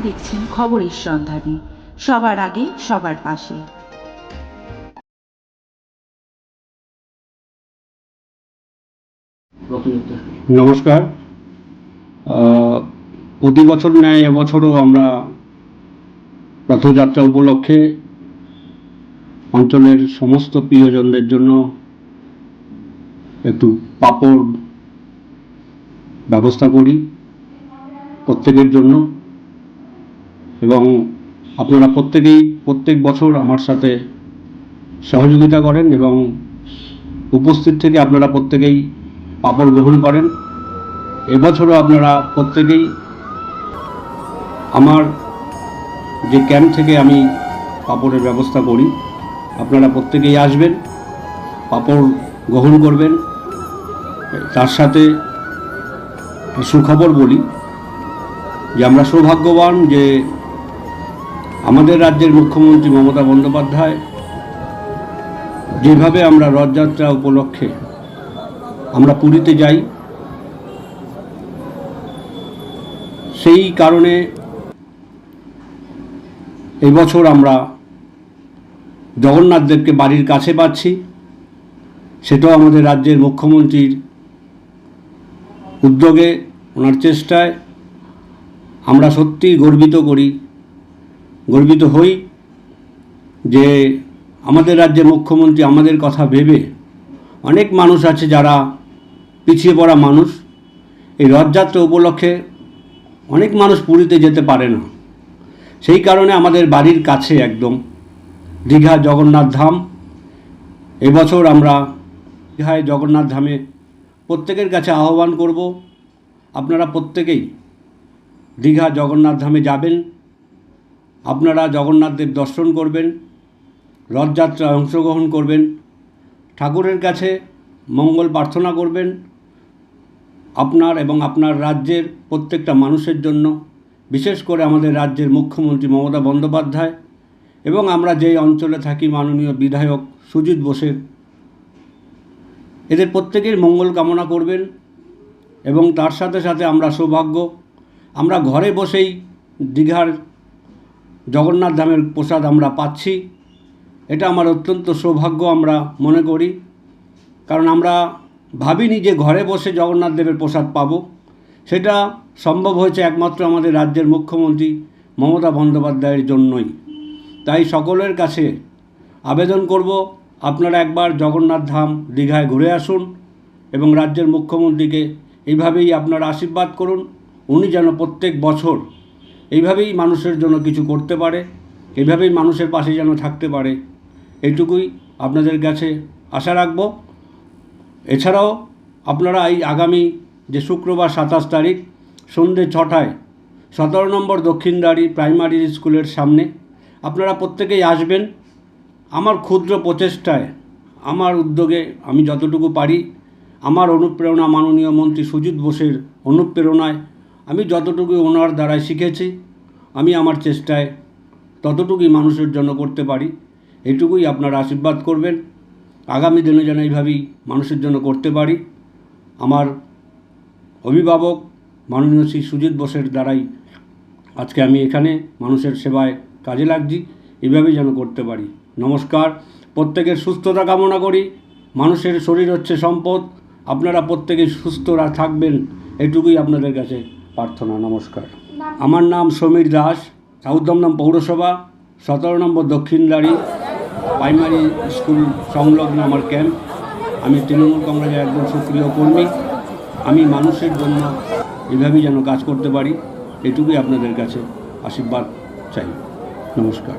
দেখছেন খবরের সন্ধানে, সবার আগে সবার পাশে। নমস্কার। প্রতি বছর ন্যায় এবছরও আমরা রথযাত্রা উপলক্ষে অঞ্চলের সমস্ত প্রিয়জনদের জন্য একটু পাঁপড় ব্যবস্থা করি প্রত্যেকের জন্য, এবং আপনারা প্রত্যেক বছর আমার সাথে সহযোগিতা করেন এবং উপস্থিত থেকে আপনারা প্রত্যেকেই পাঁপড় গ্রহণ করেন। এবছরও আপনারা প্রত্যেকেই আমার যে ক্যাম্প থেকে আমি পাঁপড়ের ব্যবস্থা করি, আপনারা প্রত্যেকেই আসবেন, পাঁপড় গ্রহণ করবেন। তার সাথে সুখবর বলি যে আমরা সৌভাগ্যবান যে আমাদের রাজ্যের মুখ্যমন্ত্রী মমতা বন্দ্যোপাধ্যায় যেভাবে আমরা রথযাত্রা উপলক্ষে আমরা পুরীতে যাই, সেই কারণে এবছর আমরা জগন্নাথ দেবকে বাড়ির কাছে পাচ্ছি। সেটাও আমাদের রাজ্যের মুখ্যমন্ত্রীর উদ্যোগে, ওনার চেষ্টায় আমরা সত্যিই গর্বিত হই যে আমাদের রাজ্যের মুখ্যমন্ত্রী আমাদের কথা ভেবে, অনেক মানুষ আছে যারা পিছিয়ে পড়া মানুষ, এই রথযাত্রা উপলক্ষে অনেক মানুষ পুরীতে যেতে পারে না। সেই কারণে আমাদের বাড়ির কাছে একদম দীঘা জগন্নাথ ধাম, এবছর আমরা দীঘায় জগন্নাথ ধামে প্রত্যেকের কাছে আহ্বান করব, আপনারা প্রত্যেকেই দীঘা জগন্নাথ ধামে যাবেন, আপনারা জগন্নাথ দেব দর্শন করবেন, রথযাত্রায় অংশগ্রহণ করবেন, ঠাকুরের কাছে মঙ্গল প্রার্থনা করবেন আপনার এবং আপনার রাজ্যের প্রত্যেকটা মানুষের জন্য, বিশেষ করে আমাদের রাজ্যের মুখ্যমন্ত্রী মমতা বন্দ্যোপাধ্যায় এবং আমরা যেই অঞ্চলে থাকি মাননীয় বিধায়ক সুজিত বোসের, এদের প্রত্যেকের মঙ্গল কামনা করবেন। এবং তার সাথে সাথে আমরা সৌভাগ্য, আমরা ঘরে বসেই দীঘার জগন্নাথ ধামের প্রসাদ আমরা পাচ্ছি। এটা আমার অত্যন্ত সৌভাগ্য আমরা মনে করি, কারণ আমরা ভাবিনি যে ঘরে বসে জগন্নাথ দেবের প্রসাদ পাবো। সেটা সম্ভব হয়েছে একমাত্র আমাদের রাজ্যের মুখ্যমন্ত্রী মমতা বন্দ্যোপাধ্যায়ের জন্যই। তাই সকলের কাছে আবেদন করব, আপনারা একবার জগন্নাথ ধাম দীঘায় ঘুরে আসুন এবং রাজ্যের মুখ্যমন্ত্রীকে এইভাবেই আপনারা আশীর্বাদ করুন, উনি যেন প্রত্যেক বছর এইভাবেই মানুষের জন্য কিছু করতে পারে, এইভাবেই মানুষের পাশে যেন থাকতে পারে, এইটুকুই আপনাদের কাছে আশা রাখব। এছাড়াও আপনারা এই আগামী যে শুক্রবার 27 তারিখ সন্ধ্যে 6টায় 17 নম্বর দক্ষিণদ্বারি প্রাইমারি স্কুলের সামনে আপনারা প্রত্যেকেই আসবেন। আমার ক্ষুদ্র প্রচেষ্টায়, আমার উদ্যোগে আমি যতটুকু পারি, আমার অনুপ্রেরণা মাননীয় মন্ত্রী সুজিত বোসের অনুপ্রেরণায় আমি যতটুকু ওনার দ্বারাই শিখেছি, আমি আমার চেষ্টায় ততটুকুই মানুষের জন্য করতে পারি, এটুকুই আপনারা আশীর্বাদ করবেন। আগামী দিনে যেন এইভাবেই মানুষের জন্য করতে পারি। আমার অভিভাবক মাননীয় শ্রী সুজিত বোসের দ্বারাই আজকে আমি এখানে মানুষের সেবায় কাজে লাগছি, এইভাবেই যেন করতে পারি। নমস্কার, প্রত্যেকের সুস্থতা কামনা করি। মানুষের শরীর হচ্ছে সম্পদ, আপনারা প্রত্যেকেই সুস্থরা থাকবেন, এটুকুই আপনাদের কাছে প্রার্থনা। নমস্কার। আমার নাম সমীর দাস, সাউথ দমদম পৌরসভা 17 নম্বর দক্ষিণদ্বারি প্রাইমারি স্কুল সংলগ্ন আমার ক্যাম্প। আমি তৃণমূল কংগ্রেসের একজন সক্রিয় কর্মী। আমি মানুষের জন্য এভাবেই যেন কাজ করতে পারি, এটুকুই আপনাদের কাছে আশীর্বাদ চাই। নমস্কার।